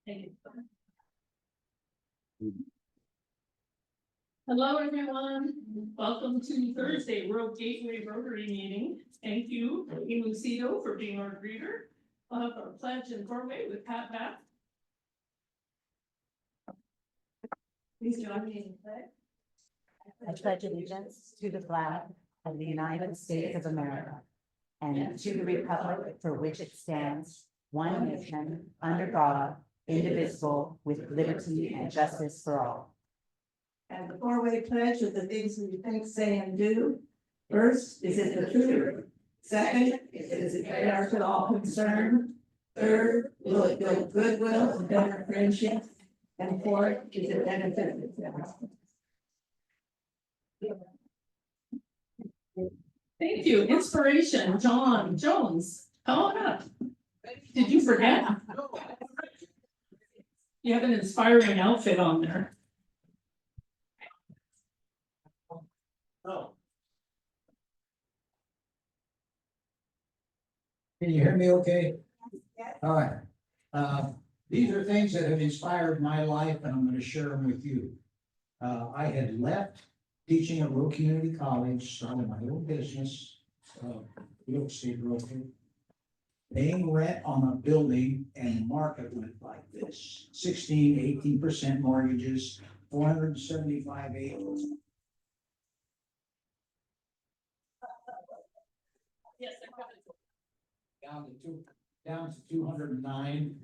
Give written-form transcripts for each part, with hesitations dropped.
Thank you. Hello, everyone. Welcome to Thursday World Gateway Rotary meeting. Thank you, Lucido, for being our greeter. We'll have our pledge and doorway with Pat back. Please join me in the pledge. I pledge allegiance to the flag of the United States of America and to the republic for which it stands, one nation, under God, indivisible, with liberty and justice for all. And the four-way pledge of the things we think, say, and do. First, is it the truth? Second, is it fair to all concerned? Third, will it build goodwill and better friendship? And fourth, is it benefit the town? Thank you. Inspiration, John Jones. Come on up. Did you forget? You have an inspiring outfit on there. Oh. Can you hear me okay? All right. These are things that have inspired my life, and I'm going to share them with you. I had left teaching at Rural Community College, started my own business, real estate broker, paying rent on a building, and the market went like this: 18% mortgages, 475 acres. Yes, Down to 209.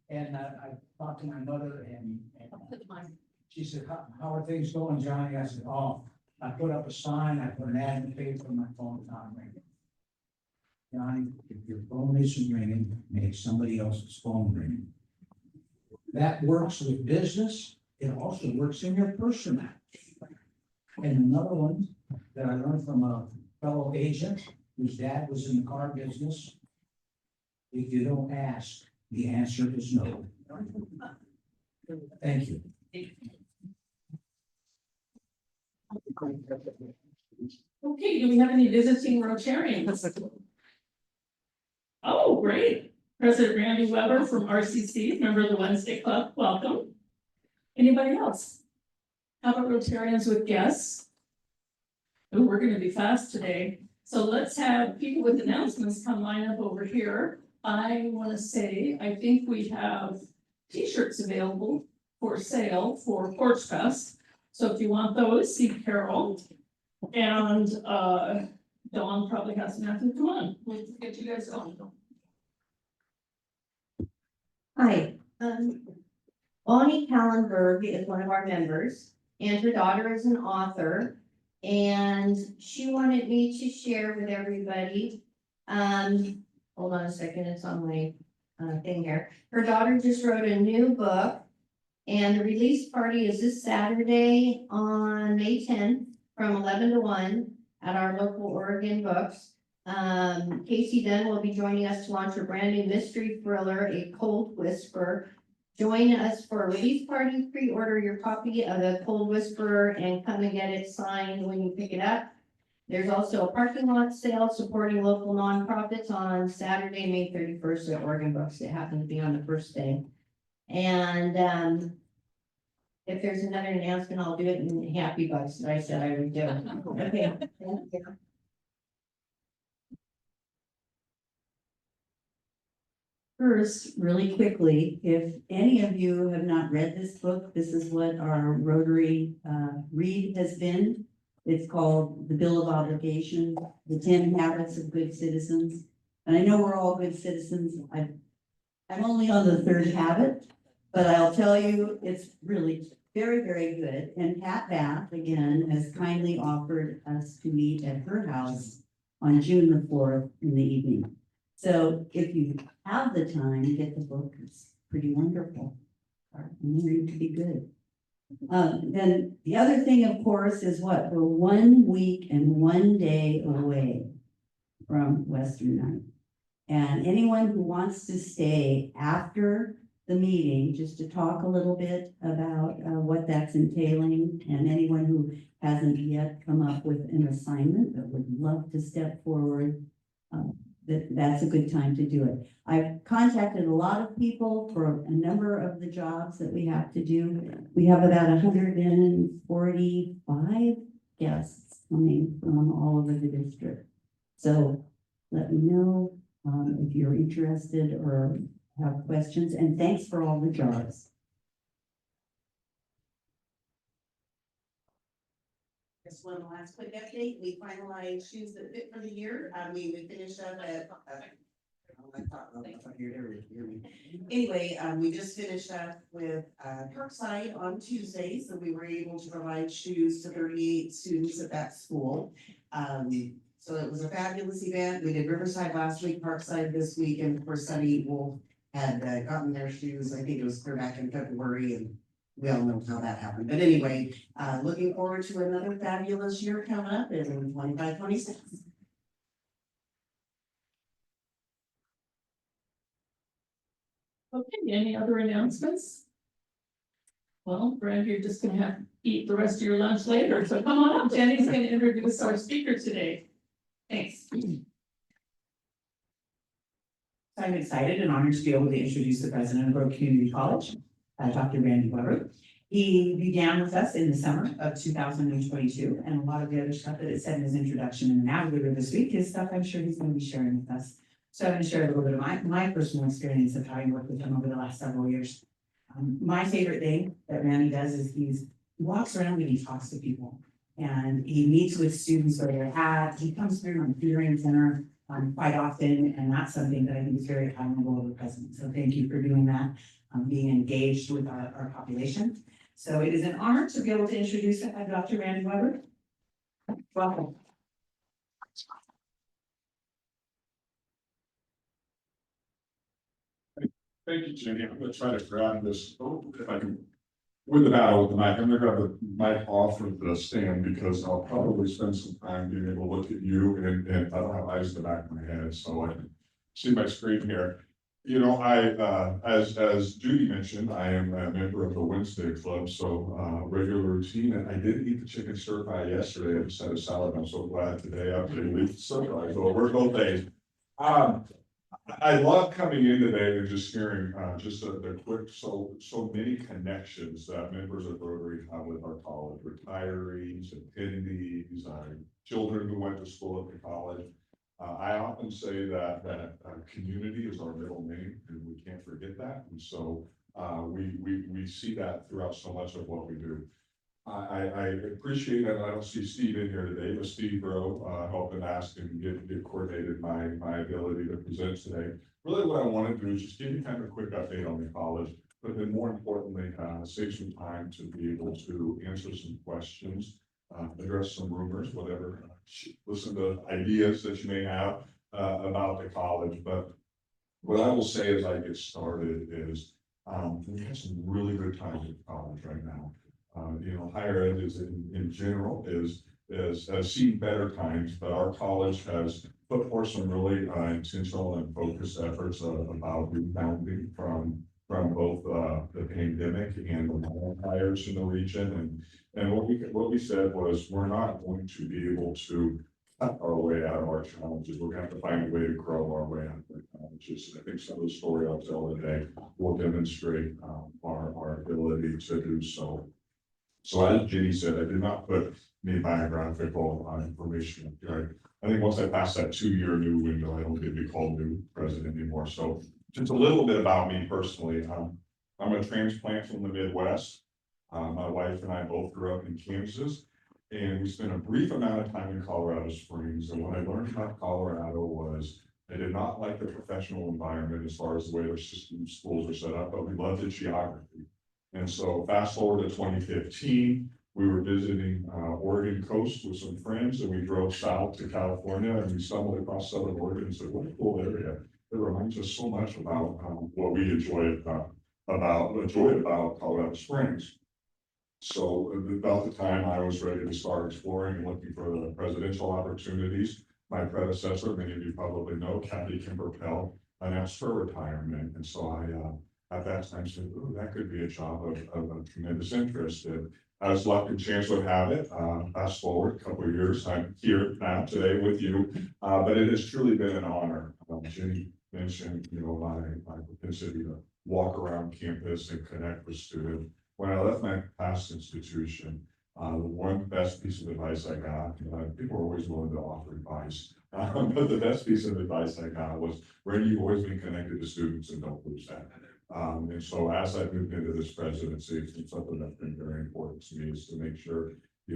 And I talked to my mother and she said, how are things going, Johnny? I said, oh, I put up a sign, I put an ad in the paper, my phone's not ringing. Johnny, if your phone isn't ringing, make somebody else's phone ring. That works with business. It also works in your personal life. And another one that I learned from a fellow agent whose dad was in the car business: if you don't ask, the answer is no. Thank you. Okay, do we have any visiting Rotarians? Oh, great. President Randy Weber from RCC, member of the Wednesday Club, welcome. Anybody else? How about Rotarians with guests? Oh, we're going to be fast today. So let's have people with announcements come line up over here. I want to say, I think we have t-shirts available for sale for Porch Fest. So if you want those, see Carol. And Dawn probably has an answer. Come on, we'll get you guys on. Hi, Bonnie Kallenberg is one of our members, and her daughter is an author. And she wanted me to share with everybody, hold on a second, it's on my thing here. Her daughter just wrote a new book, and the release party is this Saturday on May 10th from 11 to 1 at our local Oregon Books. Casey Dunn will be joining us to launch a brand new mystery thriller, A Cold Whisper. Join us for a release party. Pre-order your copy of The Cold Whisperer and come and get it signed when you pick it up. There's also a parking lot sale supporting local nonprofits on Saturday, May 31st at Oregon Books. It happens to be on the first day. And if there's another announcement, I'll do it in Happy Bucks that I said I would do. Okay, thank you. First, really quickly, if any of you have not read this book, this is what our Rotary read has been. It's called The Bill of Obligation, The 10 Habits of Good Citizens. And I know we're all good citizens. I'm only on the 3rd habit, but I'll tell you, it's really very, very good. And Pat Bath, again, has kindly offered us to meet at her house on June the 4th in the evening. So if you have the time, get the book. It's pretty wonderful. And it could be good. Then the other thing, of course, is what? We're 1 week and 1 day away from Western Night. And anyone who wants to stay after the meeting, just to talk a little bit about what that's entailing, and anyone who hasn't yet come up with an assignment but would love to step forward, that's a good time to do it. I've contacted a lot of people for a number of the jobs that we have to do. We have about 145 guests coming from all over the district. So let me know if you're interested or have questions, and thanks for all the jobs. Just one last quick update, we finalized shoes that fit for the year, we finished up at. Anyway, we just finished up with, Parkside on Tuesday, so we were able to provide shoes to 38 students at that school. So it was a fabulous event, we did Riverside last week, Parkside this week, and of course Sunny Wolf had, gotten their shoes, I think it was clear back in February, and we all know how that happened, but anyway, looking forward to another fabulous year coming up in 25-26. Okay, any other announcements? Well, Brad, you're just gonna have to eat the rest of your lunch later, so come on up, Jenny's gonna introduce our speaker today. Thanks. I'm excited and honored to be able to introduce the president of Grove Community College, Dr. Randy Weber. He began with us in the summer of 2022, and a lot of the other stuff that it said in his introduction and now later this week is stuff I'm sure he's going to be sharing with us. So I'm going to share a little bit of my personal experience of having worked with him over the last several years. My favorite thing that Randy does is he walks around and he talks to people, and he meets with students where they're at. He comes through on the tutoring center quite often, and that's something that I think is very admirable of the president. So thank you for doing that, being engaged with our population. So it is an honor to be able to introduce Dr. Randy Weber. Welcome. Thank you, Jenny. I'm gonna try to grab this, if I can, with the battle with the mic. I'm gonna grab the mic off of the stand because I'll probably spend some time being able to look at you, and I don't have eyes in the back of my head, so I can see my screen here. You know, as Judy mentioned, I am a member of the Wednesday Club, so regular routine, and I did eat the chicken stir fry yesterday. I just had a salad. I'm so glad today after the leaf stir fry, so we're both days. I love coming in today and just hearing just the quick, so many connections that members of Rotary have with our college, retirees, attendees, children who went to school at the college. I often say that community is our middle name, and we can't forget that. And so we see that throughout so much of what we do. I appreciate that. I don't see Steve in here today, but Steve Rowe helped and asked and get coordinated my ability to present today. Really what I want to do is just give you kind of a quick update on the college, but then more importantly, save some time to be able to answer some questions, address some rumors, whatever, listen to ideas that you may have about the college. But what I will say as I get started is we have some really good times at college right now. You know, higher ed is in general has seen better times, but our college has put forth some really intentional and focused efforts about rebounding from both the pandemic and the wildfires in the region. And what we said was we're not going to be able to cut our way out of our challenges. We're going to have to find a way to grow our way out of the challenges. I think some of the story I'll tell today will demonstrate our ability to do so. So as Jenny said, I did not put any biographical information. Right? I think once I pass that 2-year new window, I don't get to be called new president anymore. So just a little bit about me personally. I'm a transplant from the Midwest. My wife and I both grew up in Kansas, and we spent a brief amount of time in Colorado Springs. And what I learned about Colorado was I did not like the professional environment as far as the way their system schools are set up, but we loved the geography. And so fast forward to 2015, we were visiting Oregon coast with some friends, and we drove south to California, and we stumbled across Southern Oregon and said, what a cool area. It reminds us so much about what we enjoyed about Colorado Springs. So about the time I was ready to start exploring and looking for the presidential opportunities, my predecessor, many of you probably know, Kathy Kimber-Pell, announced her retirement. And so I at that time said, oh, that could be a job of tremendous interest. as luck and chance would have it, fast forward a couple of years, I'm here now today with you. But it has truly been an honor. Jenny mentioned, my propensity to walk around campus and connect with students. When I left my past institution, the one best piece of advice I got, people are always willing to offer advice. But the best piece of advice I got was, Randy, you've always been connected to students and don't lose that. And so as I moved into this presidency, it's something that's been very important to me is to make sure, I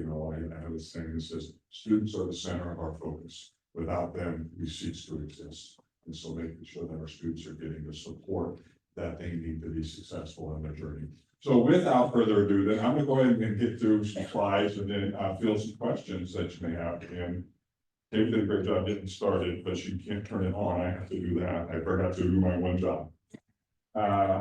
have a saying that says, students are the center of our focus. Without them, we cease to exist. And so making sure that our students are getting the support that they need to be successful in their journey. So without further ado, then I'm gonna go ahead and get through some slides and then field some questions that you may have. And Dave did a great job getting started, but you can't turn it on. I have to do that. I forgot to do my one job. No,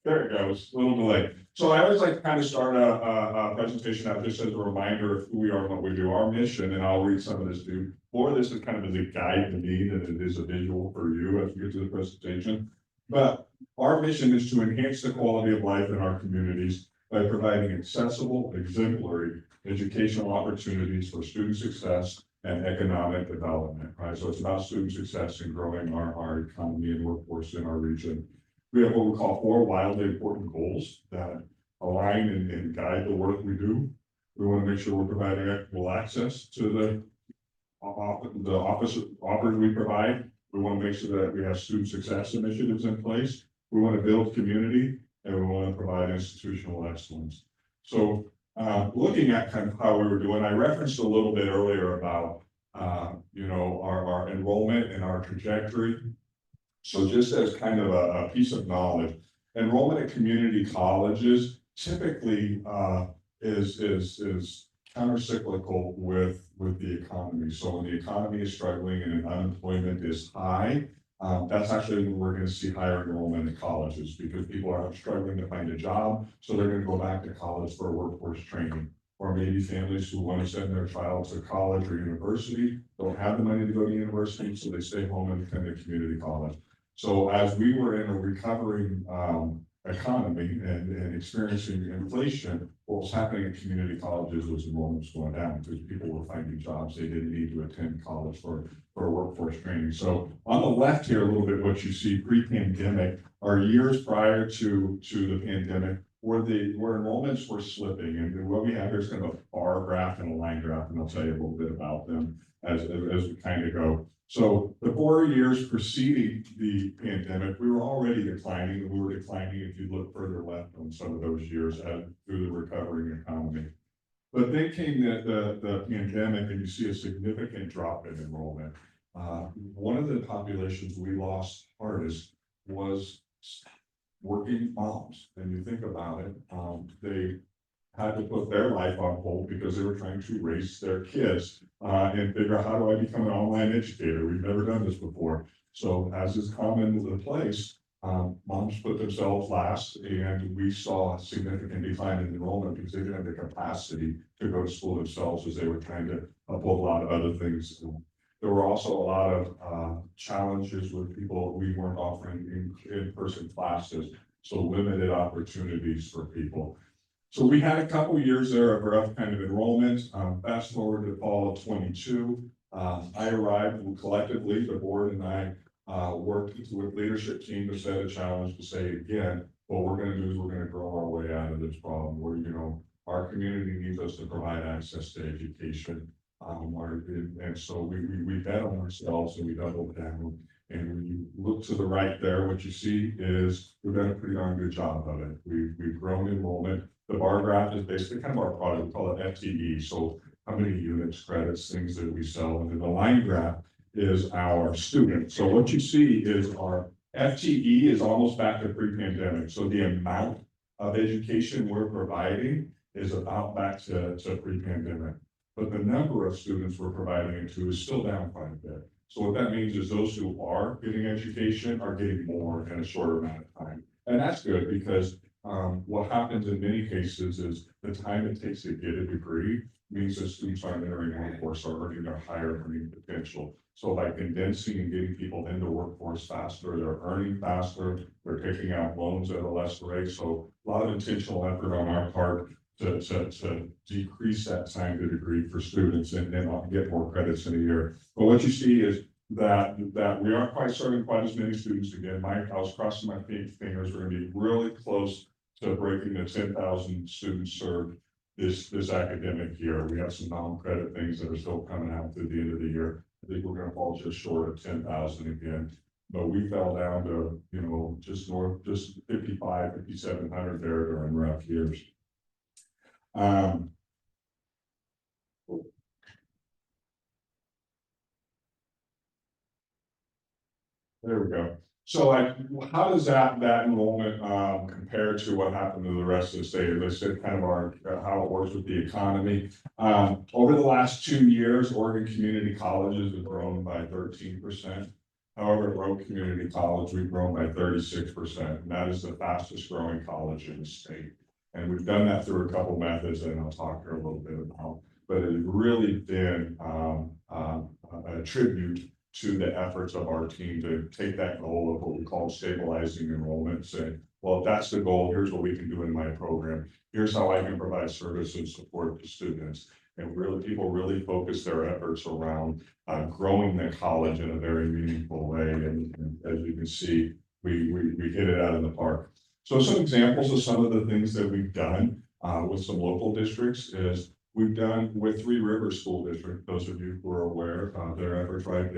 there it goes, a little delay. So I always like to kind of start a presentation out just as a reminder of who we are and what we do, our mission, and I'll read some of this too. More of this is kind of as a guide to me than it is a visual for you as we get to the presentation. But our mission is to enhance the quality of life in our communities by providing accessible, exemplary educational opportunities for student success and economic development, right? So it's about student success and growing our economy and workforce in our region. We have what we call 4 wildly important goals that align and guide the work we do. We want to make sure we're providing equitable access to the office offers we provide. We want to make sure that we have student success initiatives in place. We want to build community and we want to provide institutional excellence. So looking at kind of how we were doing, I referenced a little bit earlier about our enrollment and our trajectory. So just as kind of a piece of knowledge, enrollment at community colleges typically is countercyclical with the economy. So when the economy is struggling and unemployment is high, that's actually when we're going to see higher enrollment in colleges because people are struggling to find a job. So they're going to go back to college for workforce training. Or maybe families who want to send their child to college or university don't have the money to go to university, so they stay home and attend a community college. So as we were in a recovering economy and experiencing inflation, what was happening at community colleges was enrollment was going down because people were finding jobs. They didn't need to attend college for workforce training. So on the left here, a little bit what you see pre-pandemic are years prior to the pandemic where enrollments were slipping. And what we have here is kind of a bar graph and a line graph, and I'll tell you a little bit about them as we kind of go. So the 4 years preceding the pandemic, we were already declining, and we were declining if you look further left on some of those years through the recovering economy. But then came the pandemic, and you see a significant drop in enrollment. One of the populations we lost hardest was working moms. And you think about it, they had to put their life on hold because they were trying to raise their kids and figure out how do I become an online educator? We've never done this before. So as is common in the place, moms put themselves last, and we saw a significant decline in enrollment because they didn't have the capacity to go to school themselves as they were trying to uphold a lot of other things. There were also a lot of challenges with people. We weren't offering in-person classes, so limited opportunities for people. So we had a couple of years there of rough kind of enrollment. Fast forward to fall of 22. I arrived collectively, the board and I worked with leadership team to set a challenge to say, again, what we're going to do is we're going to grow our way out of this problem where, our community needs us to provide access to education. And so we bet on ourselves and we doubled down. And when you look to the right there, what you see is we've done a pretty darn good job of it. We've grown enrollment. The bar graph is basically kind of our product. We call it FTE. So how many units, credits, things that we sell. And then the line graph is our student. So what you see is our FTE is almost back to pre-pandemic. So the amount of education we're providing is about back to pre-pandemic. But the number of students we're providing it to is still down quite a bit. So what that means is those who are getting education are getting more in a shorter amount of time. And that's good because What happens in many cases is the time it takes to get a degree means that students aren't entering the workforce or earning a higher earning potential. So by condensing and getting people into the workforce faster, they're earning faster, they're taking out loans at a less rate. So a lot of intentional effort on our part to decrease that time to degree for students and get more credits in a year. But what you see is that we aren't quite serving quite as many students again. I was crossing my fingers, we're gonna be really close to breaking the 10,000 students served this academic year. We have some non-credit things that are still coming out through the end of the year. I think we're gonna fall just short of 10,000 again. But we fell down to, just 5,700 there during rough years. There we go. So like, how does that enrollment compare to what happened to the rest of the state? As I said, kind of how it works with the economy. Over the last 2 years, Oregon community colleges have grown by 13%. However, at Road Community College, we've grown by 36%, and that is the fastest growing college in the state. And we've done that through a couple methods, and I'll talk here a little bit about, but it's really been a tribute to the efforts of our team to take that goal of what we call stabilizing enrollment and say, well, if that's the goal, here's what we can do in my program. Here's how I can provide service and support to students. And really, people really focus their efforts around growing the college in a very meaningful way. And as you can see, we hit it out in the park. So some examples of some of the things that we've done with some local districts is we've done with Three Rivers School District. Those of you who are aware of their efforts, right?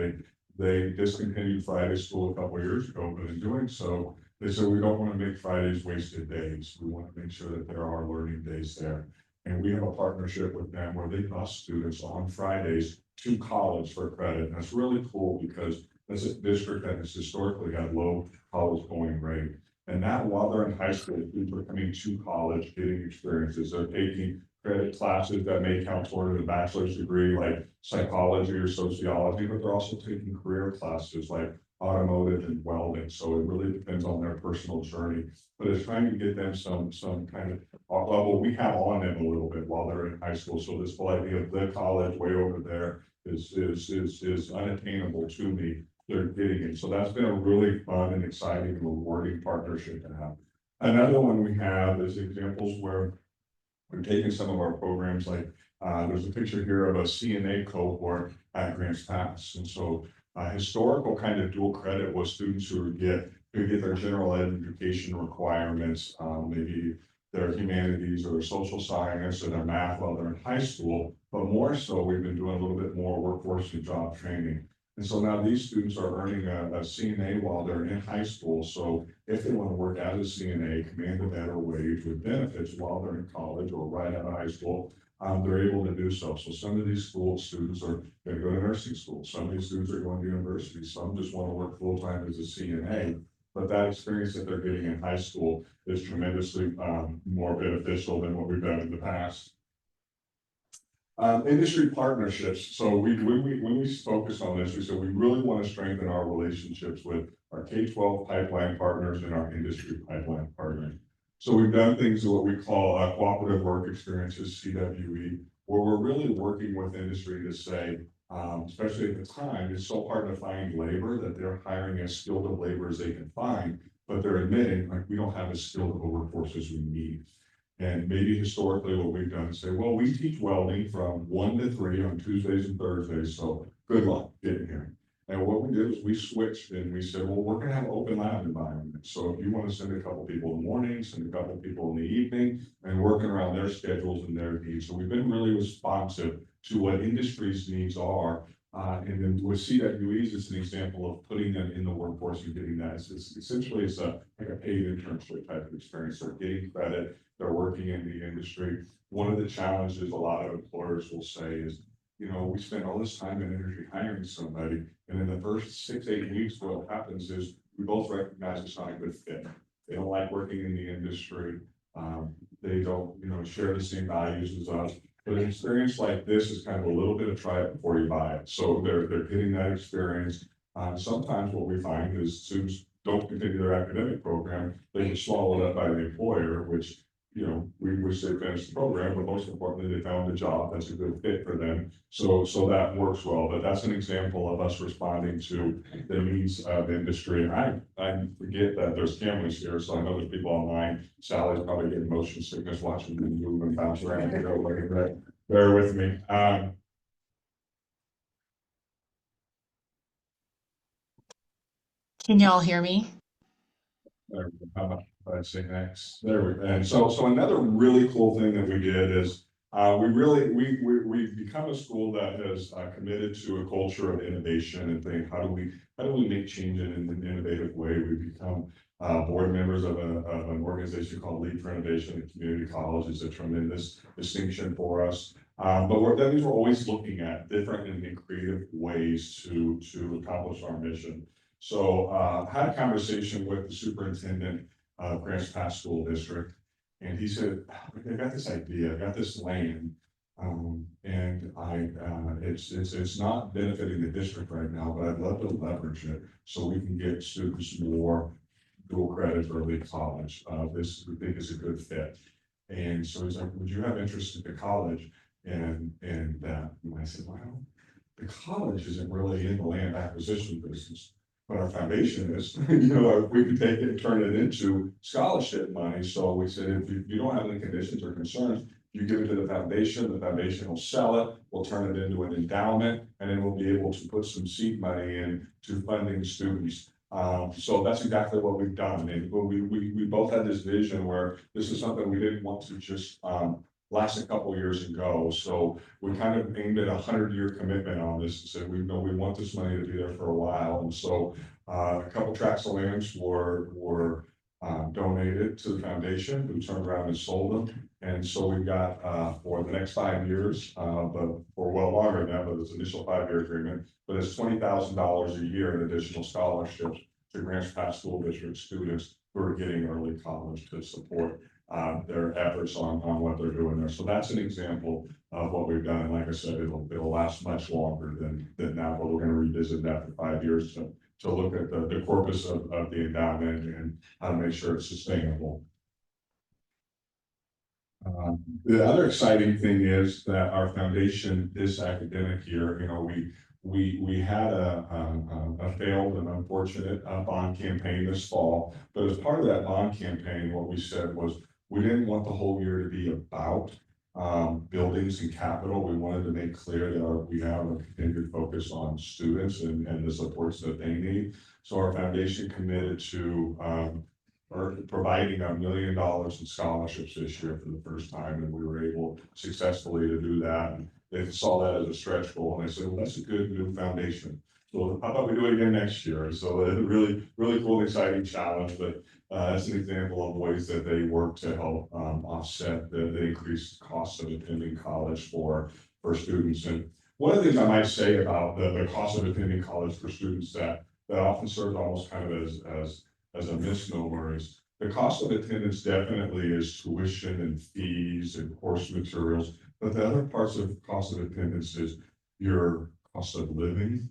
They discontinued Friday school a couple of years ago, but in doing so, they said we don't want to make Fridays wasted days. We want to make sure that there are learning days there. And we have a partnership with them where they bus students on Fridays to college for credit. And that's really cool because that's a district that has historically had low college going rate. And now while they're in high school, people are coming to college, getting experiences. They're taking credit classes that may count toward a bachelor's degree like psychology or sociology, but they're also taking career classes like automotive and welding. So it really depends on their personal journey, but it's trying to get them some kind of level we have on them a little bit while they're in high school. So this whole idea of the college way over there is unattainable to me. They're getting it. So that's been a really fun and exciting and rewarding partnership to have. Another one we have is examples where we've taken some of our programs like there's a picture here of a CNA cohort at Grants Pass. And so historical kind of dual credit was students who get their general education requirements, maybe their humanities or their social science or their math while they're in high school, but more so we've been doing a little bit more workforce and job training. And so now these students are earning a CNA while they're in high school. So if they want to work as a CNA, command a better wage with benefits while they're in college or right out of high school, they're able to do so. So some of these school students are going to go to nursing school. Some of these students are going to university. Some just want to work full-time as a CNA. But that experience that they're getting in high school is tremendously more beneficial than what we've done in the past. Industry partnerships. So when we focus on this, we said we really want to strengthen our relationships with our K-12 pipeline partners and our industry pipeline partners. So we've done things what we call cooperative work experiences, CWE, where we're really working with industry to say, especially at the time, it's so hard to find labor that they're hiring as skilled of labor as they can find, but they're admitting like we don't have as skilled of a workforce as we need. And maybe historically what we've done is say, well, we teach welding from 1 to 3 on Tuesdays and Thursdays, so good luck getting here. And what we did is we switched and we said, well, we're gonna have an open lab environment. So if you want to send a couple people in the morning, send a couple people in the evening, and working around their schedules and their needs. So we've been really responsive to what industry's needs are. And then with CWEs, it's an example of putting them in the workforce and getting that. It's essentially like a paid internship type of experience. They're getting credit, they're working in the industry. One of the challenges a lot of employers will say is, we spend all this time and energy hiring somebody, and in the first 6-8 weeks, what happens is we both recognize it's not a good fit. They don't like working in the industry. They don't, share the same values as us. But an experience like this is kind of a little bit of try it before you buy it. So they're getting that experience. Sometimes what we find is students don't continue their academic program, they get swallowed up by the employer, which, you know, we wish they finished the program, but most importantly, they found a job that's a good fit for them. So that works well, but that's an example of us responding to the needs of industry. And I forget that there's cameras here, so I know there's people online. Sally's probably getting motion sickness watching me move and bounce around. Bear with me. Can y'all hear me? There we go. How about if I say next? There we go. And so another really cool thing that we did is we've become a school that has committed to a culture of innovation and think, how do we make change in an innovative way? We've become board members of an organization called Lead for Innovation at Community College. Is a tremendous distinction for us. But that means we're always looking at different and creative ways to accomplish our mission. So had a conversation with the superintendent of Grants Pass School District, and he said, I got this idea, I got this land, and it's not benefiting the district right now, but I'd love to leverage it so we can get students more dual credit early college. This we think is a good fit. And so he's like, would you have interest in the college? And I said, well, the college isn't really in the land acquisition business. But our foundation is, you know, we can take it and turn it into scholarship money. So we said, if you don't have any conditions or concerns, you give it to the foundation will sell it, we'll turn it into an endowment, and then we'll be able to put some seed money in to funding students. So that's exactly what we've done. And we both had this vision where this is something we didn't want to just last a couple years and go. So we kind of aimed at 100-year commitment on this and said, we know we want this money to be there for a while. And so a couple tracts of lands were donated to the foundation, who turned around and sold them. And so we got for the next 5 years, but for well longer than that, but this initial 5-year agreement, but it's $20,000 a year in additional scholarships to Grants Pass School District students who are getting early college to support their efforts on what they're doing there. So that's an example of what we've done. And like I said, it'll last much longer than now, but we're going to revisit that for 5 years to look at the corpus of the endowment and how to make sure it's sustainable. The other exciting thing is that our foundation this academic year, you know, we had a failed and unfortunate bond campaign this fall, but as part of that bond campaign, what we said was we didn't want the whole year to be about buildings and capital. We wanted to make clear that we have a continued focus on students and the supports that they need. So our foundation committed to providing $1 million in scholarships this year for the first time, and we were able successfully to do that. And they saw that as a stretch goal, and I said, well, that's a good new foundation. So how about we do it again next year? So a really cool, exciting challenge, but that's an example of ways that they work to help offset the increased costs of attending college for students. And one of the things I might say about the cost of attending college for students that often serves almost kind of as a misnomer is the cost of attendance definitely is tuition and fees and course materials, but the other parts of cost of attendance is your cost of living,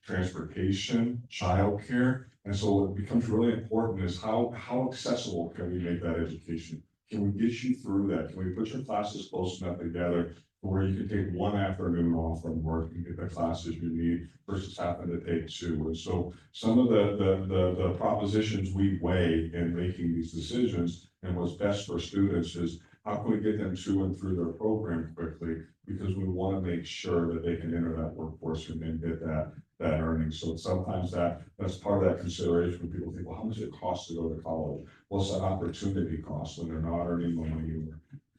transportation, childcare. And so what becomes really important is how accessible can we make that education? Can we get you through that? Can we put your classes close enough together where you can take one afternoon off from work and get the classes you need versus having to take 2? And so some of the propositions we weigh in making these decisions and what's best for students is how can we get them to and through their program quickly, because we want to make sure that they can enter that workforce and get that earning. So sometimes that's part of that consideration when people think, well, how much it costs to go to college? Well, it's an opportunity cost when they're not earning money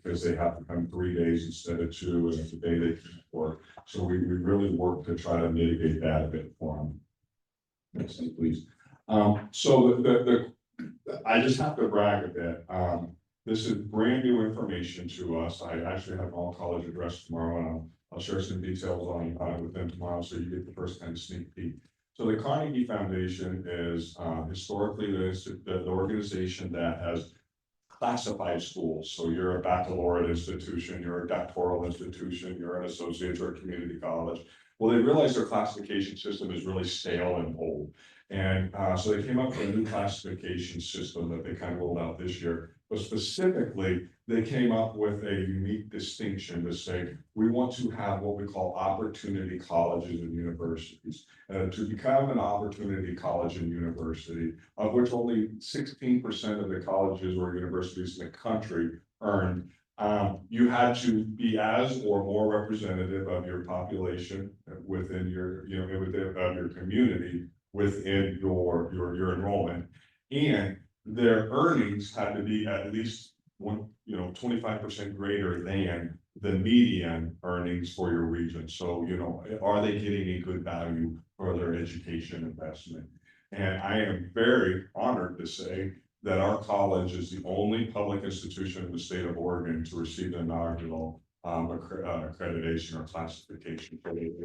because they have to come 3 days instead of 2, and it's a day they can't work. So we really work to try to mitigate that a bit for them. Next slide, please. So I just have to brag a bit. This is brand new information to us. I actually have an all college address tomorrow, and I'll share some details on it with them tomorrow, so you get the first kind of sneak peek. So the Carnegie Foundation is historically the organization that has classified schools. So you're a baccalaureate institution, you're a doctoral institution, you're an associate or a community college. Well, they realized their classification system is really stale and old. And so they came up with a new classification system that they kind of rolled out this year. But specifically, they came up with a unique distinction to say, we want to have what we call opportunity colleges and universities. To become an opportunity college and university, of which only 16% of the colleges or universities in the country earned, you had to be as or more representative of your population within your, of your community within your enrollment. And their earnings had to be at least 25% greater than the median earnings for your region. So, are they getting a good value for their education investment? And I am very honored to say that our college is the only public institution in the state of Oregon to receive the inaugural accreditation or classification for the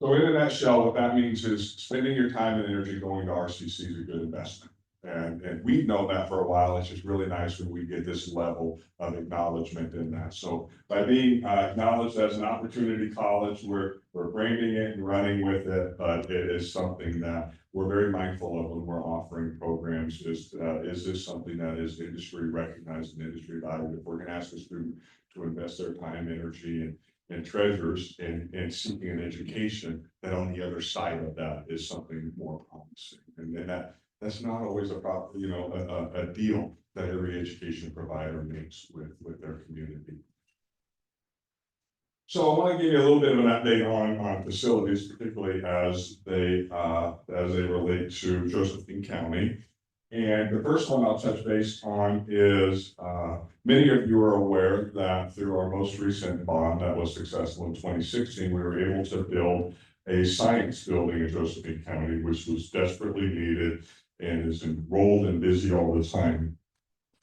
So in a nutshell, what that means is spending your time and energy going to RCC is a good investment. And we've known that for a while. It's just really nice when we get this level of acknowledgement in that. So by being acknowledged as an opportunity college, we're branding it and running with it, but it is something that we're very mindful of when we're offering programs. Is this something that is industry recognized and industry valued? If we're going to ask a student to invest their time, energy, and treasures in seeking an education, that on the other side of that is something more promising. And that's not always a deal that every education provider makes with their community. So I want to give you a little bit of an update on facilities, particularly as they relate to Josephine County. And the first one I'll touch base on is, many of you are aware that through our most recent bond that was successful in 2016, we were able to build a science building in Josephine County, which was desperately needed and is enrolled and busy all the time.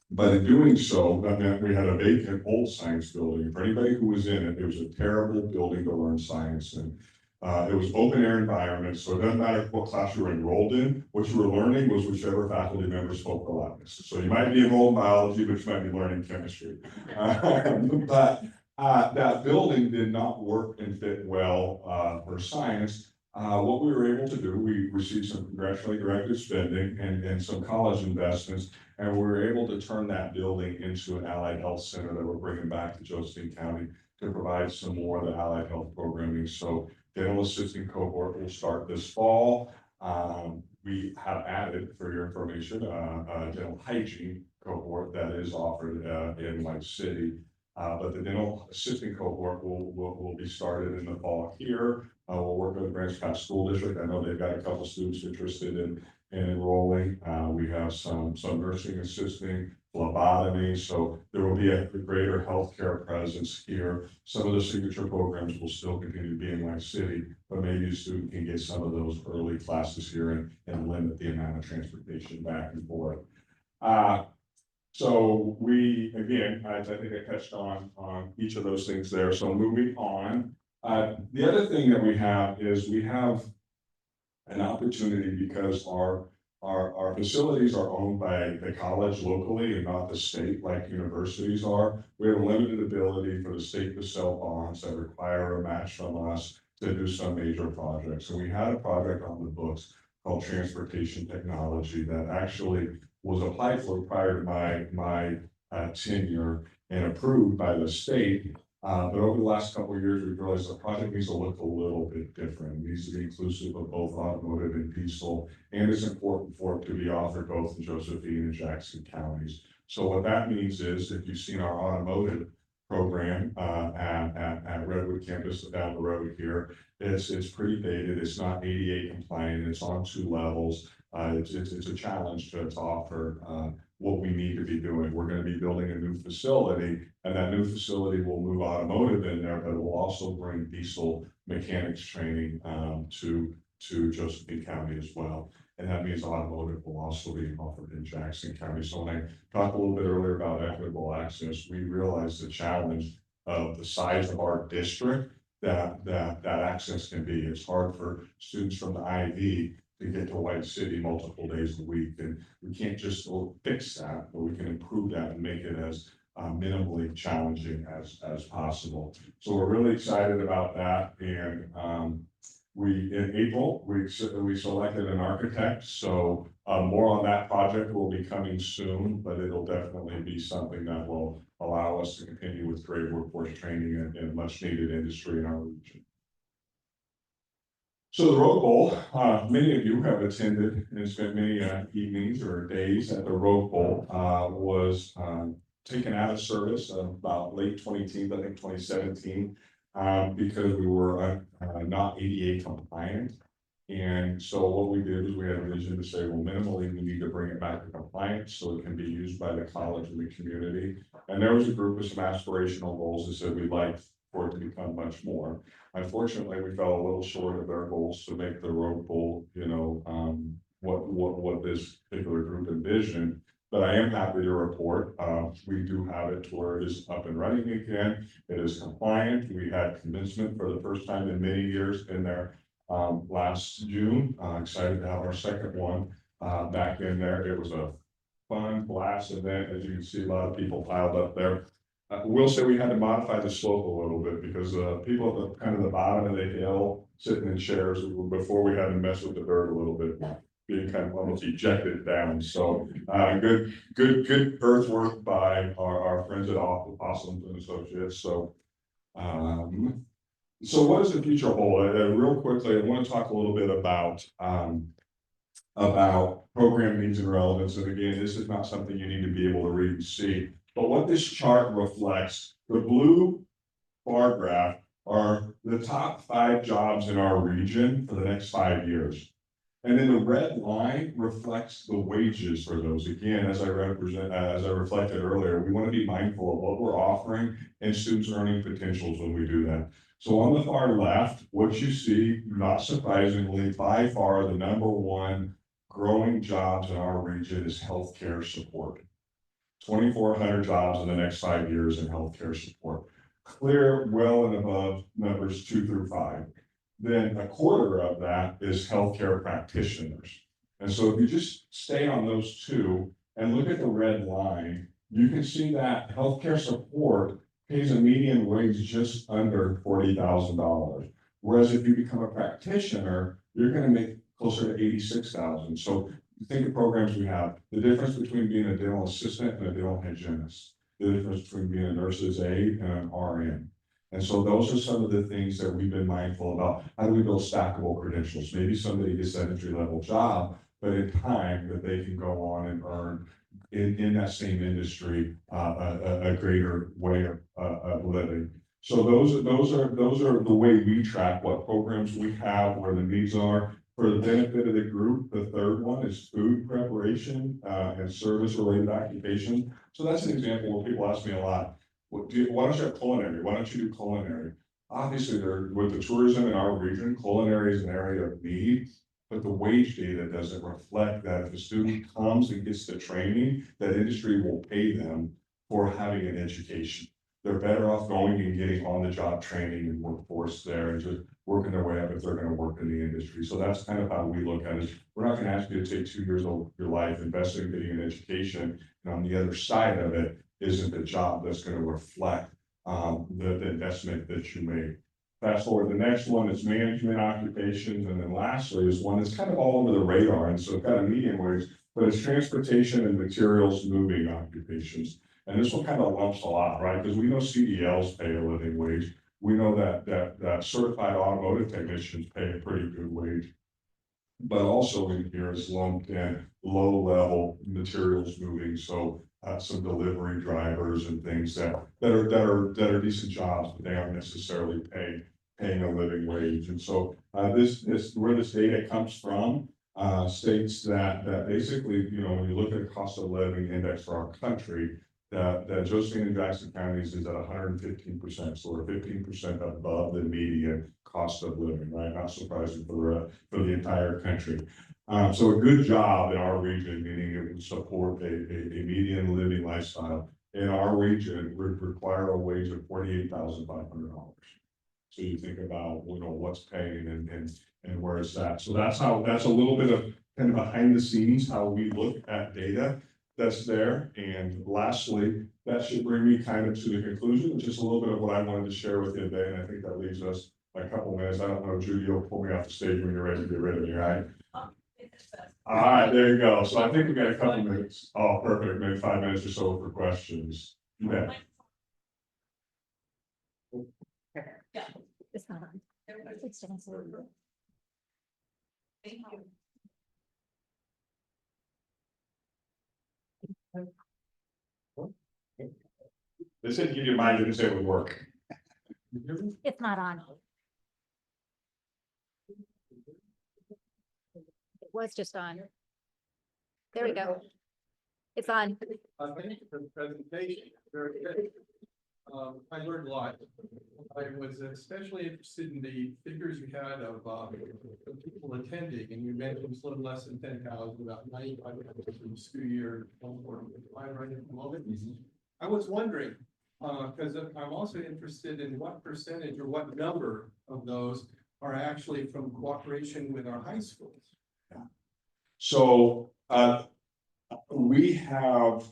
But in doing so, that meant we had a vacant old science building. For anybody who was in it, it was a terrible building to learn science in. It was open air environment, so it doesn't matter what class you were enrolled in. What you were learning was whichever faculty member spoke the loudest. So you might be enrolled in biology, but you might be learning chemistry. But that building did not work and fit well for science. What we were able to do, we received some congressionally directed spending and some college investments, and we were able to turn that building into an allied health center that we're bringing back to Josephine County to provide some more of the allied health programming. So dental assisting cohort will start this fall. We have added, for your information, a dental hygiene cohort that is offered in White City. But the dental assisting cohort will be started in the fall here. We'll work with the Grants Pass School District. I know they've got a couple students interested in enrolling. We have some nursing assisting, phlebotomy, so there will be a greater healthcare presence here. Some of the signature programs will still continue to be in White City, but maybe a student can get some of those early classes here and limit the amount of transportation back and forth. So we, again, I think I touched on each of those things there. So moving on, the other thing that we have is we have an opportunity because our facilities are owned by the college locally and not the state like universities are. We have a limited ability for the state to sell bonds that require a match from us to do some major projects. So we had a project on the books called transportation technology that actually was applied for prior to my tenure and approved by the state. But over the last couple of years, we've realized the project needs to look a little bit different. It needs to be inclusive of both automotive and diesel, and it's important for it to be offered both in Josephine and Jackson counties. So what that means is, if you've seen our automotive program at Redwood campus down the road here, it's pretty dated. It's not ADA compliant. It's on 2 levels. It's a challenge to offer what we need to be doing. We're going to be building a new facility, and that new facility will move automotive in there, but it will also bring diesel mechanics training to Josephine County as well. And that means automotive will also be offered in Jackson County. So when I talked a little bit earlier about equitable access, we realized the challenge of the size of our district that access can be. It's hard for students from the IV to get to White City multiple days a week, and we can't just fix that, but we can improve that and make it as minimally challenging as possible. So we're really excited about that, and in April, we selected an architect, so more on that project will be coming soon, but it'll definitely be something that will allow us to continue with great workforce training and much needed industry in our region. So the Road Bowl, many of you have attended and spent many evenings or days at the Road Bowl, was taken out of service about late 2010, I think 2017, because we were not ADA compliant. And so what we did is we had a vision to say, well, minimally, we need to bring it back to compliance so it can be used by the college and the community. And there was a group of some aspirational goals that said we'd like for it to become much more. Unfortunately, we fell a little short of their goals to make the Road Bowl, what this particular group envisioned. But I am happy to report, we do have it to where it is up and running again. It is compliant. We had commencement for the first time in many years in there last June. Excited to have our second one back in there. It was a fun blast event. As you can see, a lot of people piled up there. We'll say we had to modify the slope a little bit because people at the kind of the bottom of the hill sitting in chairs before we had to mess with the dirt a little bit, being kind of almost ejected down. So good earthwork by our friends at Opossums and Associates. So what does the future hold? Real quickly, I want to talk a little bit about program needs and relevance. And again, this is not something you need to be able to read and see. But what this chart reflects, the blue bar graph are the top 5 jobs in our region for the next 5 years. And then the red line reflects the wages for those. Again, as I reflected earlier, we want to be mindful of what we're offering and students' earning potentials when we do that. So on the far left, what you see, not surprisingly, by far the #1 growing jobs in our region is healthcare support. 2,400 jobs in the next 5 years in healthcare support. Clear well and above numbers 2 through 5. Then a quarter of that is healthcare practitioners. And so if you just stay on those two and look at the red line, you can see that healthcare support pays a median wage just under $40,000. Whereas if you become a practitioner, you're going to make closer to $86,000. So think of programs we have, the difference between being a dental assistant and a dental hygienist, the difference between being a nurse's aide and an RN. And so those are some of the things that we've been mindful about. How do we build stackable credentials? Maybe somebody gets that entry-level job, but in time that they can go on and earn in that same industry a greater way of living. So those are the way we track what programs we have, where the needs are. For the benefit of the group, the third one is food preparation and service-related occupation. So that's an example where people ask me a lot, why don't you have culinary? Why don't you do culinary? Obviously, with the tourism in our region, culinary is an area of need, but the wage data doesn't reflect that. If a student comes and gets the training, that industry will pay them for having an education. They're better off going and getting on-the-job training and workforce there and just working their way up if they're going to work in the industry. So that's kind of how we look at it. We're not going to ask you to take 2 years of your life investing in getting an education, and on the other side of it isn't the job that's going to reflect the investment that you made. Fast forward, the next one is management occupations, and then lastly is one that's kind of all over the radar, and so it's got a median wage, but it's transportation and materials moving occupations. And this one kind of lumps a lot, right? Because we know CDLs pay a living wage. We know that certified automotive technicians pay a pretty good wage. But also in here is lumped in low-level materials moving, so some delivery drivers and things that are decent jobs, but they aren't necessarily paying a living wage. And so this where this data comes from states that basically, when you look at the cost of living index for our country, that Josephine and Jackson counties is at 115%, so we're 15% above the median cost of living, right? Not surprising for the entire country. So a good job in our region, meaning it would support a median living lifestyle in our region would require a wage of $48,500. So you think about what's paying and where it's at. So that's a little bit of kind of behind the scenes how we look at data. that's there. And lastly, that should bring me kind of to the conclusion, which is a little bit of what I wanted to share with you today, and I think that leaves us a couple minutes. I don't know, Judy, you'll pull me off the stage when you're ready to get rid of me, right? All right, there you go. So I think we got a couple minutes. Oh, perfect. Maybe 5 minutes or so for questions. Yeah. It's not on. It's downstairs. Thank you. They said give you mine, didn't say it would work. It's not on. It was just on. There we go. It's on. Thank you for the presentation, very good. I learned a lot. I was especially interested in the figures you had of people attending, and you mentioned it's a little less than 10,000, about 95 from the school year, 145 right at the moment. I was wondering, because I'm also interested in what percentage or what number of those are actually from cooperation with our high schools. So, we have,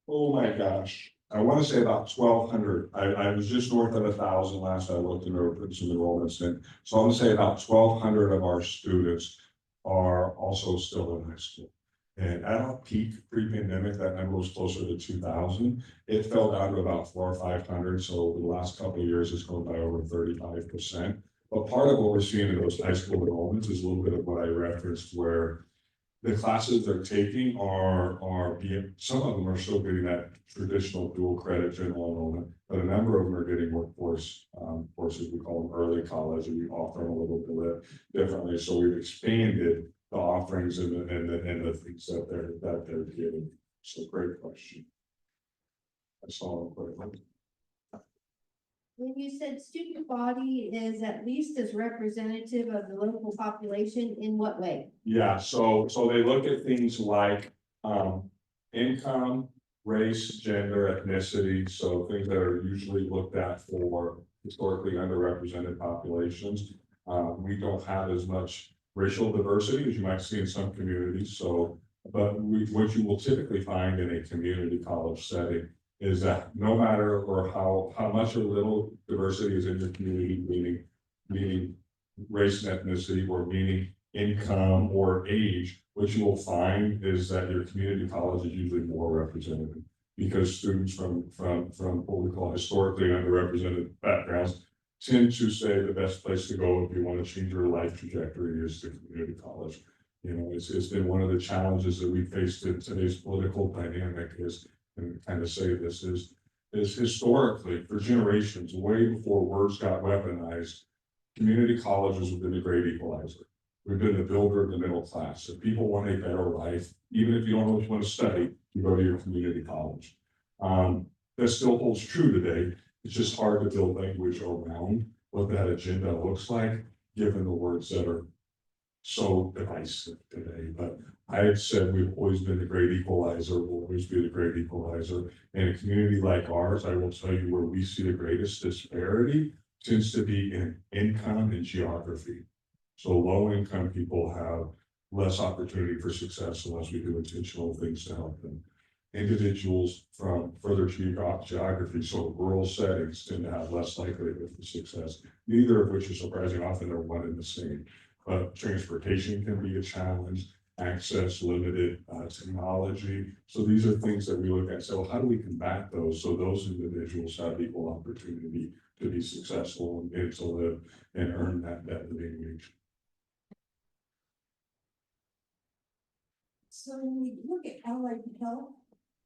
oh my gosh, I want to say about 1,200. I was just north of 1,000 last I looked and put some enrollments in. So I'm gonna say about 1,200 of our students are also still in high school. And at our peak pre-pandemic, that number was closer to 2,000. It fell down to about 400 or 500. So over the last couple of years, it's grown by over 35%. But part of what we're seeing in those high school enrollments is a little bit of what I referenced, where the classes they're taking are being, some of them are still getting that traditional dual credit general enrollment, but a number of them are getting workforce courses. We call them early college, and we offer them a little bit differently. So we've expanded the offerings and the things that they're getting. So great question. I saw it quickly. When you said student body is at least as representative of the local population, in what way? Yeah, so they look at things like income, race, gender, ethnicity, so things that are usually looked at for historically underrepresented populations. We don't have as much racial diversity as you might see in some communities, so, but what you will typically find in a community college setting is that no matter or how much or little diversity is in your community, meaning race and ethnicity, or meaning income or age, what you will find is that your community college is usually more representative, because students from what we call historically underrepresented backgrounds tend to say the best place to go if you want to change your life trajectory is the community college. You know, it's been one of the challenges that we faced in today's political dynamic is, and kind of say this is historically for generations, way before words got weaponized, community colleges have been the great equalizer. We've been the builder of the middle class. If people want a better life, even if you don't always want to study, you go to your community college. That still holds true today. It's just hard to build language around what that agenda looks like, given the words that are so divisive today. But I had said we've always been the great equalizer, we'll always be the great equalizer. In a community like ours, I will tell you where we see the greatest disparity tends to be in income and geography. So low income people have less opportunity for success unless we do intentional things to help them. Individuals from further geography, so rural settings, tend to have less likelihood for success, neither of which is surprising. Often they're one and the same. But transportation can be a challenge, access, limited technology. So these are things that we look at. So how do we combat those so those individuals have equal opportunity to be successful and to live and earn that living wage? So when we look at allied health,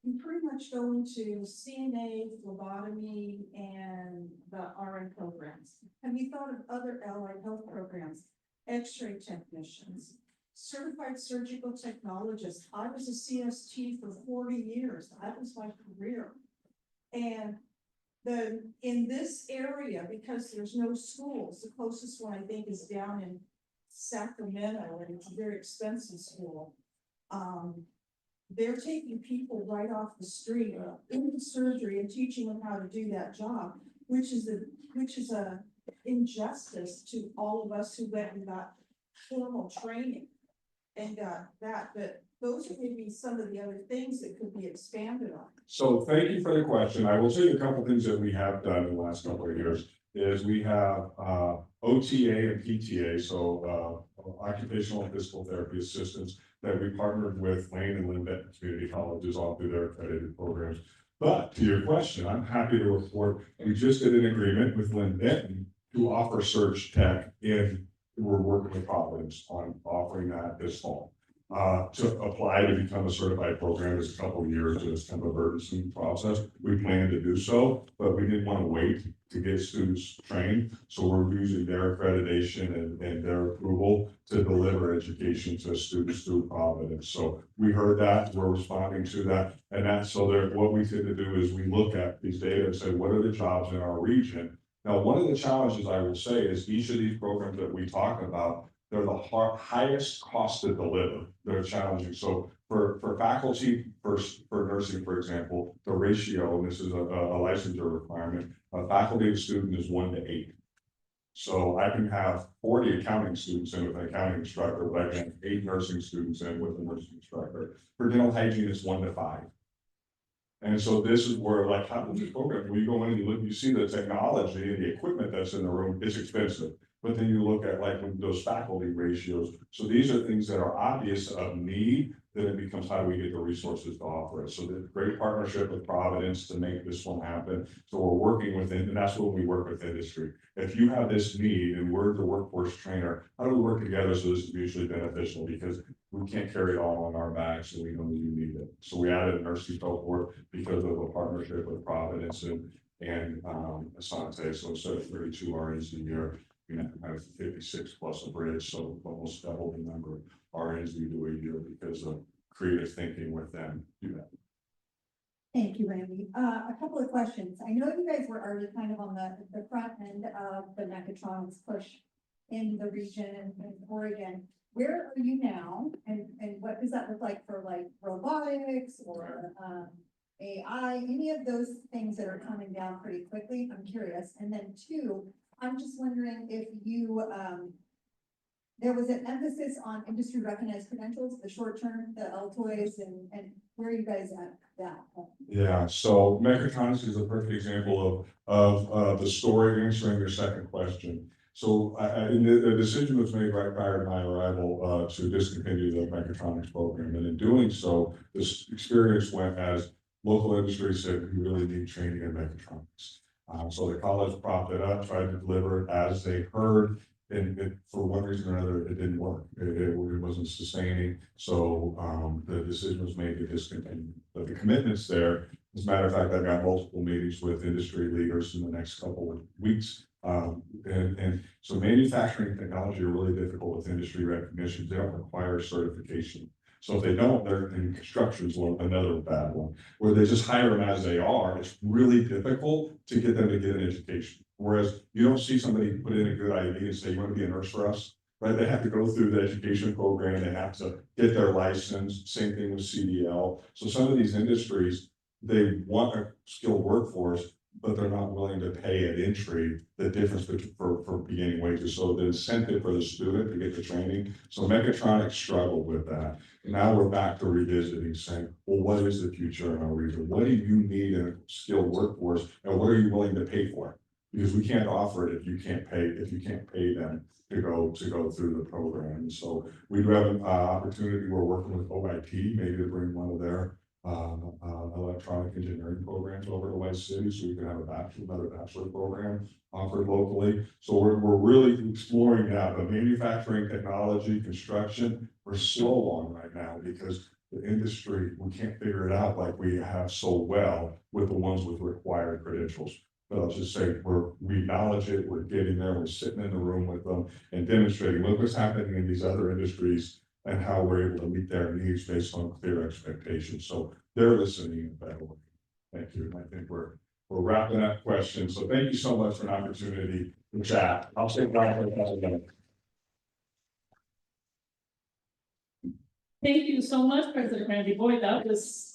we pretty much go into CNA, phlebotomy, and the RN programs. Have you thought of other allied health programs? X-ray technicians, certified surgical technologists. I was a CST for 40 years. That was my career. And in this area, because there's no schools, the closest one I think is down in Sacramento, and it's a very expensive school. They're taking people right off the street into surgery and teaching them how to do that job, which is a injustice to all of us who went and got formal training. and, but those are maybe some of the other things that could be expanded on. So thank you for the question. I will tell you a couple things that we have done in the last couple of years. Is we have OTA and PTA, so occupational and physical therapy assistants that we partnered with Wayne and Lynn Community Colleges all through their accredited programs. But to your question, I'm happy to report, we just did an agreement with Lynn Benton to offer Surge Tech in, we're working with Providence on offering that this fall. To apply to become a certified program is a couple of years, and it's kind of a burdensome process. We plan to do so, but we didn't want to wait to get students trained. So we're using their accreditation and their approval to deliver education to students through Providence. So we heard that, we're responding to that. And that's so that what we tend to do is we look at these data and say, what are the jobs in our region? Now, one of the challenges I will say is each of these programs that we talk about, they're the highest cost to deliver. They're challenging. So for faculty, for nursing, for example, the ratio, and this is a licensure requirement, a faculty to student is 1 to 8. So I can have 40 accounting students in with an accounting instructor, but I can have 8 nursing students in with a nursing instructor. For dental hygiene, it's 1 to 5. And so this is where, like, how does this program, when you go in and you look, you see the technology and the equipment that's in the room, it's expensive. But then you look at like those faculty ratios. So these are things that are obvious of need, then it becomes how do we get the resources to offer it? So the great partnership with Providence to make this one happen. So we're working with it, and that's what we work with industry. If you have this need and we're the workforce trainer, how do we work together so this is mutually beneficial? Because we can't carry it all on our backs, and we know you need it. So we added a nursing cohort because of a partnership with Providence and Asante. So instead of 32 RNs a year, we have 56 plus a bridge, so almost double the number of RNs we do a year because of creative thinking with them. Do that. Thank you, Randy. A couple of questions. I know you guys were already kind of on the front end of the mechatronics push in the region in Oregon. Where are you now? And what does that look like for like robotics or AI, any of those things that are coming down pretty quickly? I'm curious. And then 2, I'm just wondering if you, there was an emphasis on industry recognized credentials, the short term, the Altoids, and where are you guys at that? Yeah, so mechatronics is a perfect example of the story answering your second question. So the decision was made right prior to my arrival to discontinue the mechatronics program, and in doing so, this experience went as local industry said, we really need training in mechatronics. So the college propped it up, tried to deliver it as they heard, and for one reason or another, it didn't work. It wasn't sustaining. So the decision was made to discontinue. But the commitment's there. As a matter of fact, I've got multiple meetings with industry leaders in the next couple of weeks. And so manufacturing technology are really difficult with industry recognition. They don't require certification. So if they don't, they're in construction's another bad one, where they just hire them as they are. It's really difficult to get them to get an education. Whereas you don't see somebody put in a good idea and say, you want to be a nurse for us, right? They have to go through the education program. They have to get their license. Same thing with CDL. So some of these industries, they want a skilled workforce, but they're not willing to pay at entry the difference for beginning wages. So the incentive for the student to get the training. So mechatronics struggled with that. And now we're back to revisiting saying, well, what is the future in our region? What do you need in a skilled workforce? And what are you willing to pay for? Because we can't offer it if you can't pay them to go through the program. And so we do have an opportunity. We're working with OIT, maybe to bring one of their electronic engineering programs over to White City, so we can have another bachelor program offered locally. So we're really exploring that, but manufacturing, technology, construction, we're slow on right now because the industry, we can't figure it out like we have so well with the ones with required credentials. But I'll just say we acknowledge it, we're getting there, we're sitting in the room with them and demonstrating, look what's happening in these other industries and how we're able to meet their needs based on clear expectations. So they're listening in a better way. Thank you. And I think we're wrapping up questions. So thank you so much for an opportunity to chat. I'll say bye for a minute. Thank you so much, President Randy. Boy, that was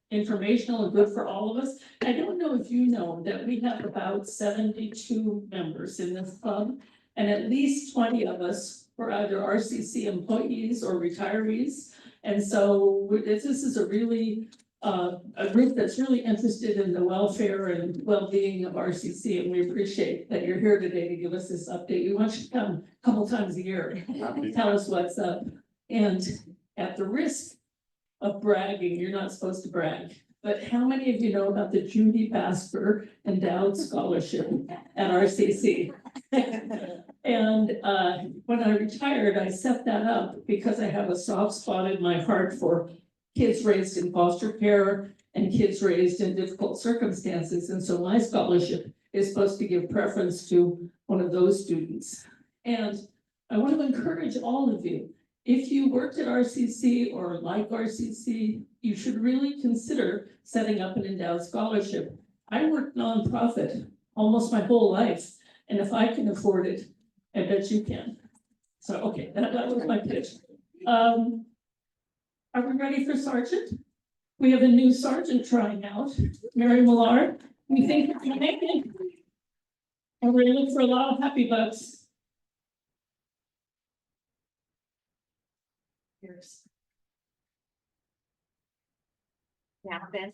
informational and good for all of us. I don't know if you know that we have about 72 members in this club, and at least 20 of us for either RCC employees or retirees. And so this is a really, a group that's really interested in the welfare and well-being of RCC, and we appreciate that you're here today to give us this update. We want you to come a couple times a year, tell us what's up. And at the risk of bragging, you're not supposed to brag, but how many of you know about the Judy Basper Endowed Scholarship at RCC? And when I retired, I set that up because I have a soft spot in my heart for kids raised in foster care and kids raised in difficult circumstances. And so my scholarship is supposed to give preference to one of those students. And I want to encourage all of you, if you worked at RCC or like RCC, you should really consider setting up an endowed scholarship. I worked nonprofit almost my whole life, and if I can afford it, I bet you can. So, okay, that was my pitch. Are we ready for sergeant? We have a new sergeant trying out, Mary Millard. We think we can make it. And we're looking for a lot of happy bucks. Here's. Yeah, Ben.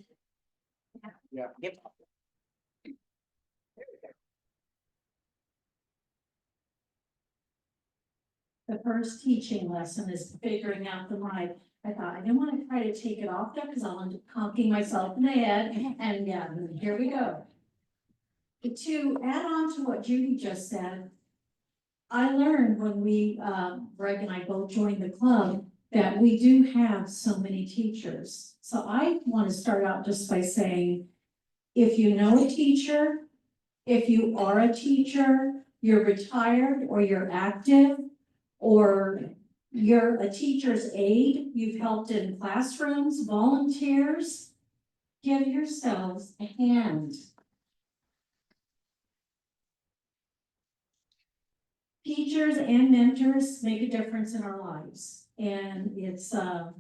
Yeah. Yep. The first teaching lesson is figuring out the mic. I thought, I didn't want to try to take it off there because I'll end up conking myself in the head, and yeah, here we go. To add on to what Judy just said, I learned when we, Greg and I both joined the club, that we do have so many teachers. So I want to start out just by saying, if you know a teacher, if you are a teacher, you're retired or you're active, or you're a teacher's aide, you've helped in classrooms, volunteers, give yourselves a hand. Teachers and mentors make a difference in our lives, and it's a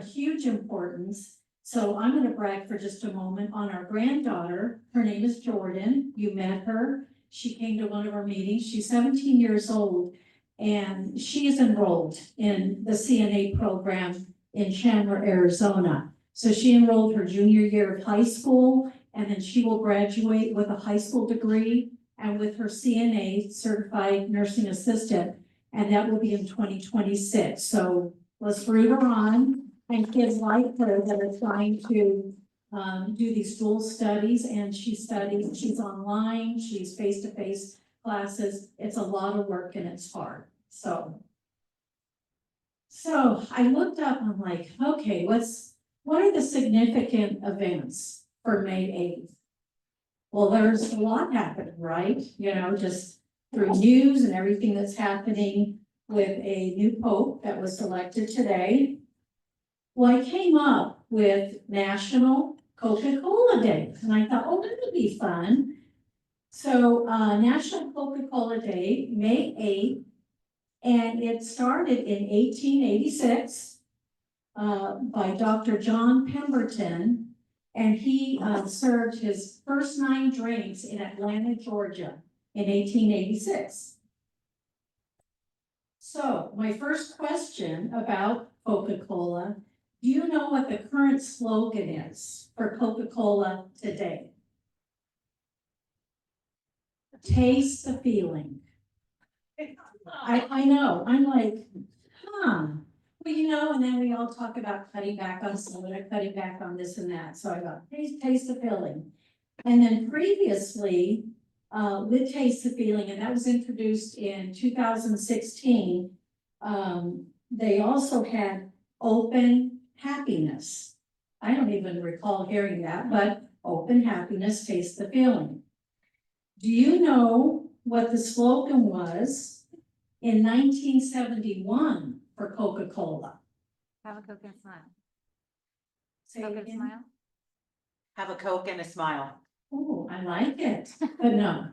huge importance. So I'm going to brag for just a moment on our granddaughter. Her name is Jordan. You met her. She came to one of our meetings. She's 17 years old, and she is enrolled in the CNA program in Chandler, Arizona. So she enrolled her junior year of high school, and then she will graduate with a high school degree and with her CNA, Certified Nursing Assistant, and that will be in 2026. So let's root her on, and kids like her that are trying to do these dual studies, and she's online, she's face-to-face classes. It's a lot of work and it's hard. So I looked up, I'm like, okay, what are the significant events for May 8th? Well, there's a lot happening, right? You know, just through news and everything that's happening with a new pope that was selected today. Well, I came up with National Coca-Cola Day, and I thought, oh, that would be fun. So, National Coca-Cola Day, May 8th, and it started in 1886 by Dr. John Pemberton. And he served his first 9 drinks in Atlanta, Georgia in 1886. So my first question about Coca-Cola, do you know what the current slogan is for Coca-Cola today? Taste the feeling. I know, I'm like, huh. Well, you know, and then we all talk about cutting back on soda, cutting back on this and that. So I got taste the feeling. And then previously, with Taste the Feeling, and that was introduced in 2016, they also had Open Happiness. I don't even recall hearing that, but Open Happiness, Taste the Feeling. Do you know what the slogan was in 1971 for Coca-Cola? Have a Coke and smile. Say Coke it and again. smile. Have a Coke and a smile. Oh, I like it, but no.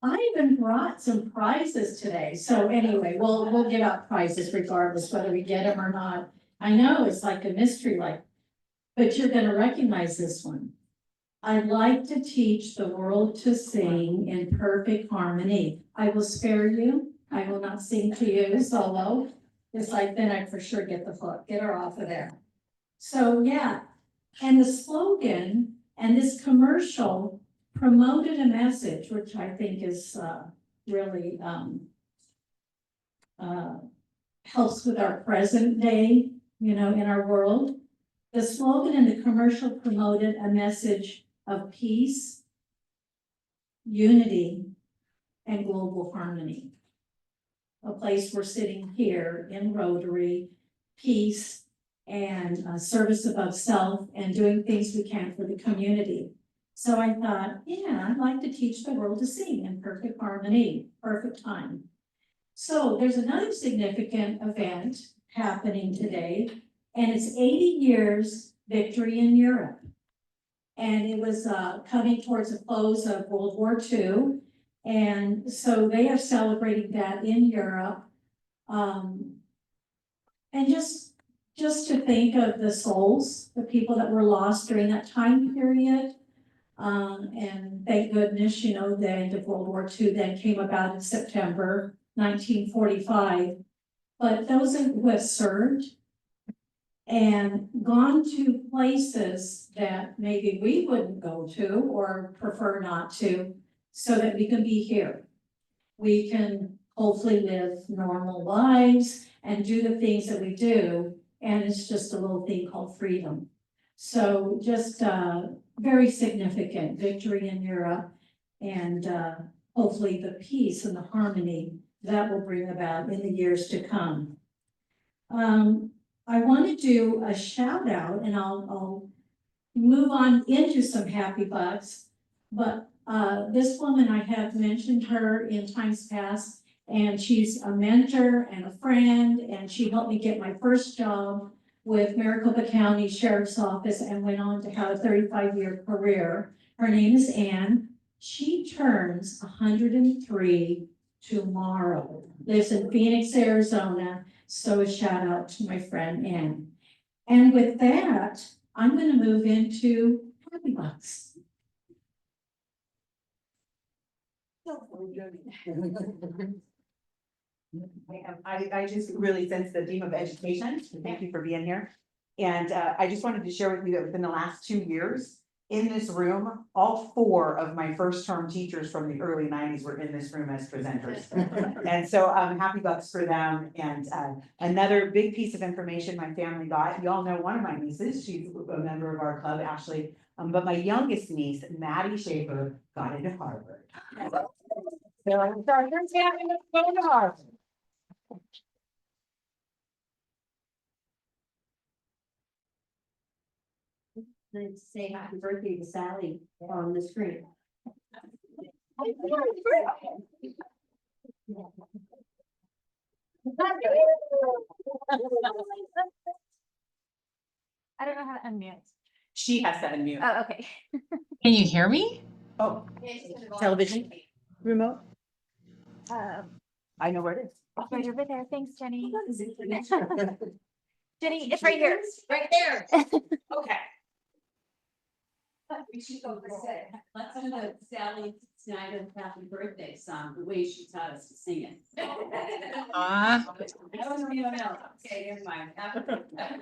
I even brought some prizes today, so anyway, we'll give out prizes regardless whether we get them or not. I know it's like a mystery, but you're gonna recognize this one. I'd like to teach the world to sing in perfect harmony. I will spare you. I will not sing to you solo. It's like, then I for sure get the hook, get her off of there. So, yeah, and the slogan and this commercial promoted a message, which I think is really helps with our present day, you know, in our world. The slogan in the commercial promoted a message of peace, unity, and global harmony. A place we're sitting here in Rotary, peace and service above self and doing things we can for the community. So I thought, yeah, I'd like to teach the world to sing in perfect harmony, perfect time. So there's another significant event happening today, and it's 80 years victory in Europe. And it was coming towards the close of World War II. And so they are celebrating that in Europe. And just to think of the souls, the people that were lost during that time period. And thank goodness, you know, the end of World War II then came about in September 1945. But those who have served and gone to places that maybe we wouldn't go to or prefer not to, so that we can be here. We can hopefully live normal lives and do the things that we do, and it's just a little thing called freedom. So just very significant victory in Europe, and hopefully the peace and the harmony that will bring about in the years to come. I want to do a shout out, and I'll move on into some happy bugs, but this woman, I have mentioned her in times past, and she's a mentor and a friend, and she helped me get my first job with Maricopa County Sheriff's Office and went on to have a 35-year career. Her name is Ann. She turns 103 tomorrow, lives in Phoenix, Arizona. So a shout out to my friend Ann. And with that, I'm going to move into happy bugs. I just really sense the theme of education. Thank you for being here. And I just wanted to share with you that within the last 2 years, in this room, all 4 of my first term teachers from the early 90s were in this room as presenters. And so I'm happy bucks for them. And another big piece of information my family got, you all know one of my nieces, she's a member of our club, Ashley. But my youngest niece, Maddie Schaefer, got into Harvard. So our family is going to Harvard. Let's say happy birthday to Sally on the screen. I don't know how to unmute. She has to unmute. Oh, okay. Can you hear me? Oh, television remote? I know where it is. Right over there. Thanks, Jenny. Jenny, it's right here. Right there. Okay. We should go for say, let's do the Sally Snyder happy birthday song, the way she taught us to sing it. Ah. No. Okay, never mind. Happy birthday.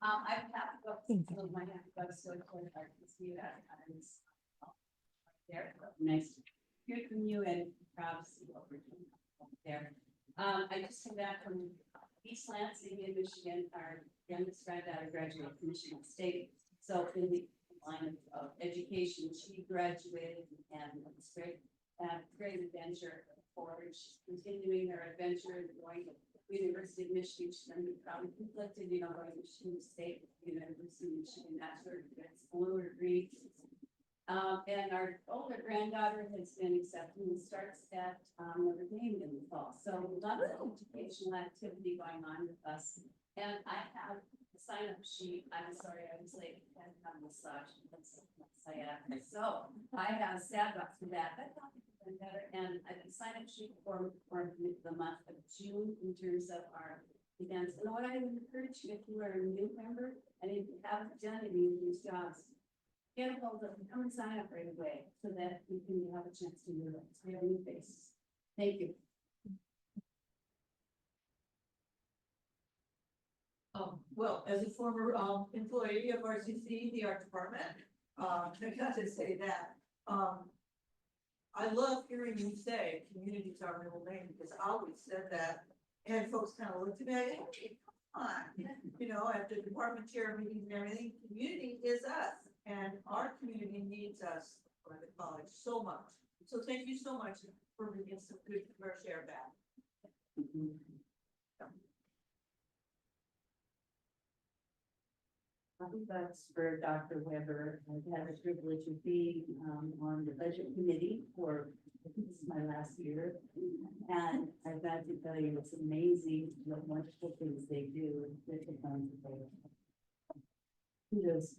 I've had to go my happy birthday so I can see that. There, nice to hear from you and proud to see what we're doing there. I just came back from East Lansing in Michigan. Our youngest granddaughter graduated from Michigan State. So in the line of education, she graduated and it's great adventure for her. She's continuing her adventure and going to University of Michigan. She's going to be probably conflicted, you know, going to Michigan State, University of Michigan, that's her, it's blue or green. And our older granddaughter has been accepted and starts at Notre Dame in the fall. So a lot of educational activity going on with us. And I have a sign-up sheet. I'm sorry, I was late. I had a massage. So I have a sad box for that. I thought it would be better. And I have a sign-up sheet for the month of June in terms of our events. And what I would encourage you, if you are a new member and if you haven't done any of these jobs, get a hold of them, come and sign up right away, so that we can have a chance to do it, we have new faces. Thank you. Well, as a former, employee of RCC, the art department, I gotta say that, I love hearing you say communities are middle name, because I always said that, and folks kind of looked at me, like, hey, come on. You know, at the department chair meetings and everything, community is us, and our community needs us for the college so much. So thank you so much for bringing some good fresh air back. I think that's for Dr. Weber. I've had the privilege of being on the budget committee for, this is my last year. And I've got to tell you, it's amazing what wonderful things they do with the funds that they have. Kudos.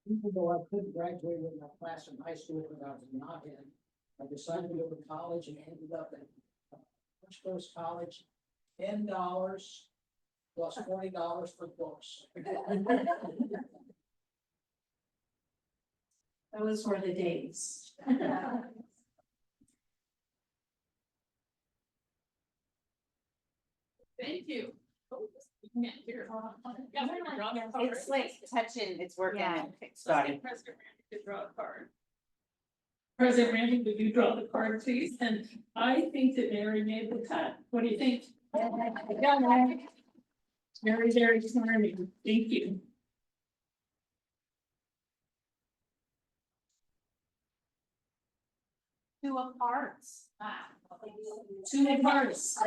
Even though I couldn't graduate with my class in high school because I was not in, I decided to go to college and ended up at West Coast College, $10 plus $40 for books. Those were the days. Thank you. Oh, you can't hear. Yeah, we're gonna draw the card. It's like touching, it's working. Yeah. Starting. President Randy could draw a card. President Randy, would you draw the card, please? And I think that Mary made the cut. What do you think? Yeah, Mary. Very, very charming. Thank you. Two of hearts. Two of hearts.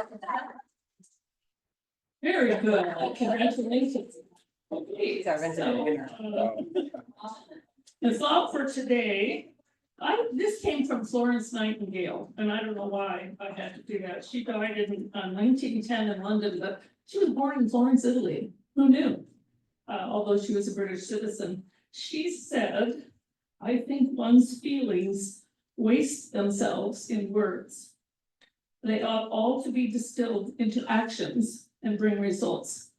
Very good. Congratulations. Okay, so, that's all for today. This came from Florence Nightingale, and I don't know why I had to do that. She died in 1910 in London, but she was born in Florence, Italy. Who knew? Although she was a British citizen. She said, I think one's feelings waste themselves in words. They ought all to be distilled into actions and bring results.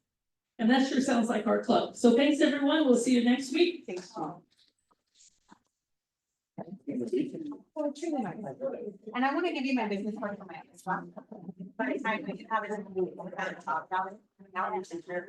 And that sure sounds like our club. So thanks, everyone. We'll see you next week. Thanks. And I want to give you my business card for my. By the time we have it, we'll have it talked about it. Now I'm just here.